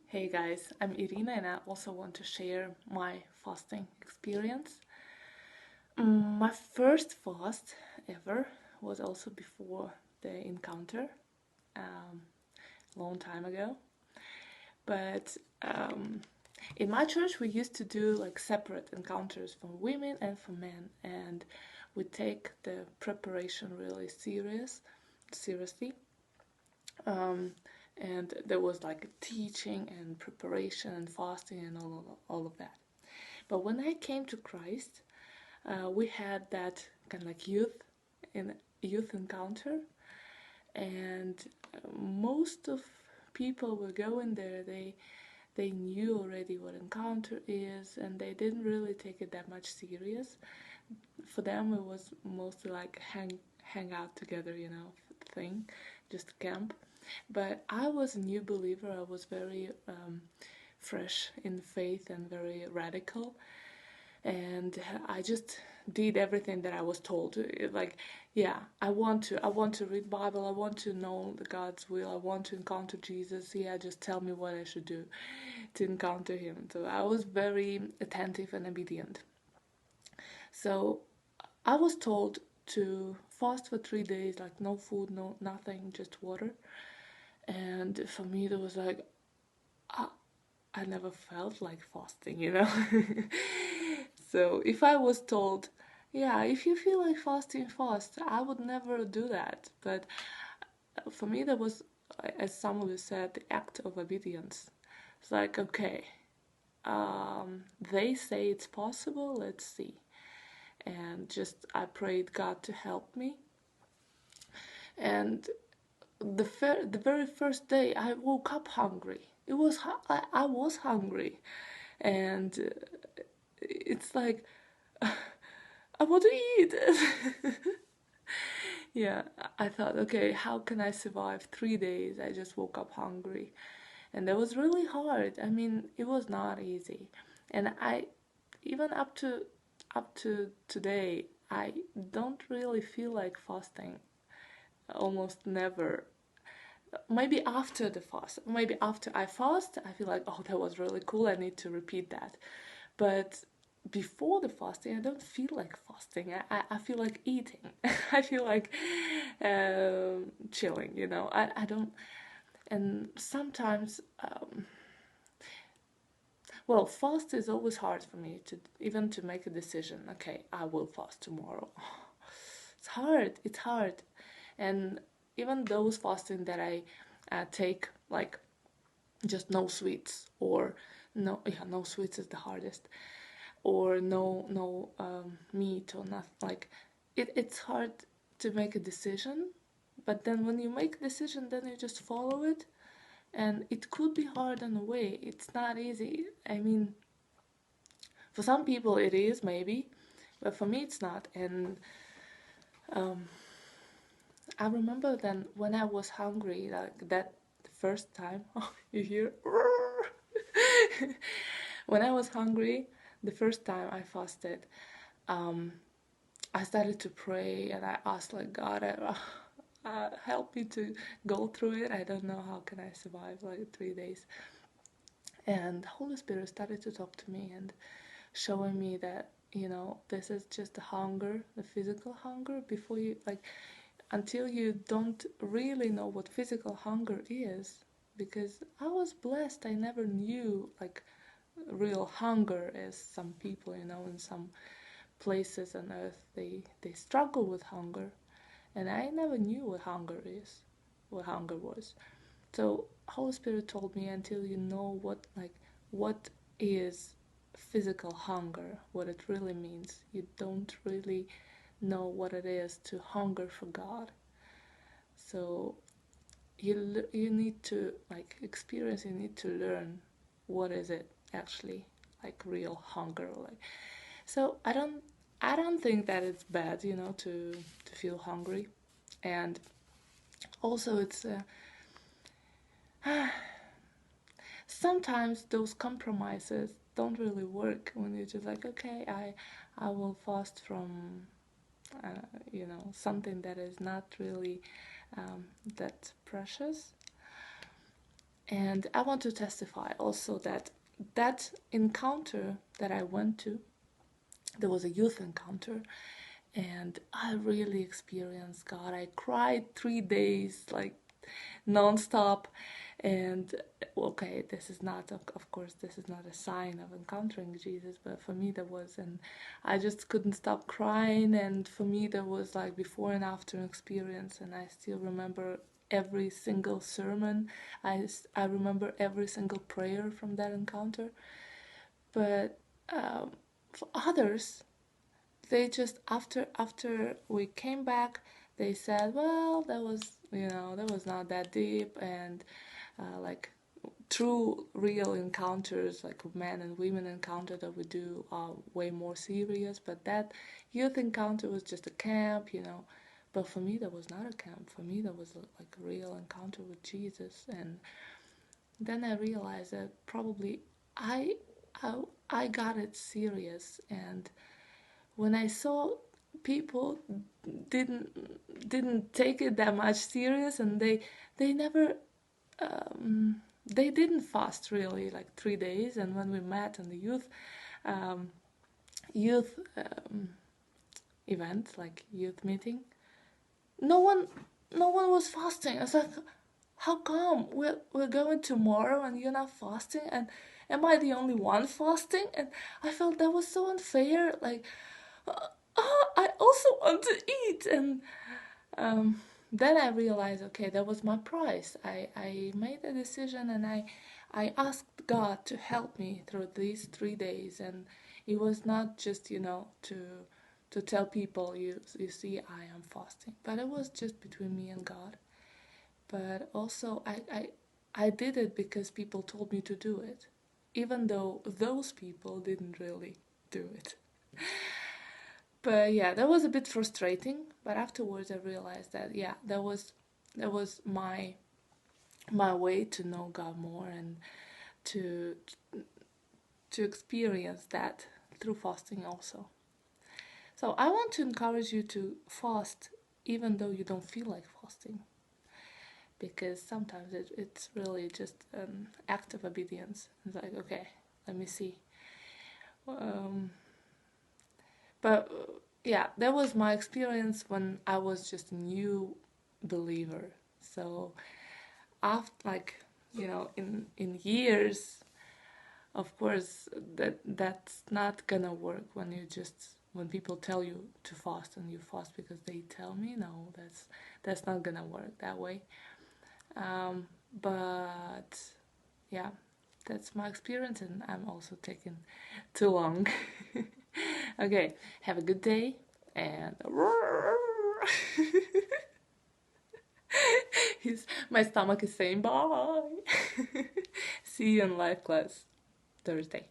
Hey guys, I'm Irina and I also want to share my fasting experience. My first fast ever was also before the encounter, um, a long time ago. But in my church, we used to do like separate encounters for women and for men, and we take the preparation really seriously. Um, and there was like teaching and preparation and fasting and all of that. But when I came to Christ, we had that kind of like youth encounter, and most of people were going there. They knew already what encounter is, and they didn't really take it that much serious. For them, it was mostly like hang out together, thing, just camp. But I was a new believer. I was very fresh in faith and very radical, and I just did everything that I was told. Like, yeah, I want to read Bible. I want to know the God's will. I want to encounter Jesus. Yeah, just tell me what I should do to encounter Him. So I was very attentive and obedient. So I was told to fast for 3 days, like no food, no nothing, just water. And for me, there was like I, I never felt like fasting. So if I was told, yeah, if you feel like fasting, fast, I would never do that. But for me, that was, as someone said, the act of obedience. It's like, okay, they say it's possible, let's see. And just I prayed God to help me. And the very first day, I woke up hungry. I was hungry, and it's like I want to eat. Yeah, I thought, okay, how can I survive 3 days? I just woke up hungry, and that was really hard. I mean, it was not easy, and I even up to today, I don't really feel like fasting. Almost never. Maybe after the fast, maybe after I fast, I feel like, oh, that was really cool. I need to repeat that. But before the fasting, I don't feel like fasting. I feel like eating. I feel like chilling. I don't. And sometimes, well, fast is always hard for me to even to make a decision. Okay, I will fast tomorrow. It's hard. It's hard. And even those fasting that I take, like just no sweets or no sweets is the hardest, or no meat or nothing, like it's hard to make a decision. But then when you make a decision, then you just follow it, and it could be hard in a way. It's not easy. I mean, for some people it is maybe, but for me it's not. And um, I remember then when I was hungry, like that first time. Oh, you hear? When I was hungry, the first time I fasted, um, I started to pray and I asked like God, help me to go through it. I don't know how can I survive like 3 days. And the Holy Spirit started to talk to me and showing me that this is just a hunger, the physical hunger. Before you like, until you don't really know what physical hunger is, because I was blessed. I never knew like real hunger, as some people in some places on earth they struggle with hunger, and I never knew what hunger was. So Holy Spirit told me, until you know what is physical hunger, what it really means, you don't really know what it is to hunger for God. So you need to like experience, you need to learn what is it actually, like real hunger. Like, so I don't think that it's bad, to feel hungry. And also it's sometimes those compromises don't really work when you're just like, okay, I will fast from something that is not really that precious. And I want to testify also that that encounter that I went to, there was a youth encounter, and I really experienced God. I cried 3 days, like nonstop. And okay, this is not, of course, this is not a sign of encountering Jesus, but for me, there was, and I just couldn't stop crying. And for me, there was like before and after experience, and I still remember every single sermon. I remember every single prayer from that encounter. But for others, they just after we came back, they said, well, that was, that was not that deep. And like true real encounters, like men and women encounter that we do, are way more serious. But that youth encounter was just a camp. But for me, that was not a camp. For me, that was like a real encounter with Jesus. And then I realized that probably i i, I got it serious. And when I saw people didn't take it that much serious, and they never they didn't fast really like 3 days. And when we met in the um, youth event, like youth meeting, no one no one was fasting. I was like, how come we're going tomorrow and you're not fasting? And am I the only one fasting? And I felt that was so unfair. Like, I also want to eat. And um, then I realized, okay, that was my price. I made a decision, and I asked God to help me through these 3 days. And it was not just, to tell people, you see, I am fasting, but it was just between me and God. But also, I did it because people told me to do it, even though those people didn't really do it. But yeah, that was a bit frustrating. But afterwards, I realized that yeah, that was my way to know God more, and to to experience that through fasting also. So I want to encourage you to fast even though you don't feel like fasting, because sometimes it's really just an act of obedience. It's like, okay, let me see. Um, but yeah, that was my experience when I was just a new believer. So after, like, in years, of course, that's not gonna work when people tell you to fast and you fast because they tell me. No, that's not gonna work that way. But yeah, that's my experience, and I'm also taking too long. Okay, have a good day, and my stomach is saying bye. See you in live class Thursday.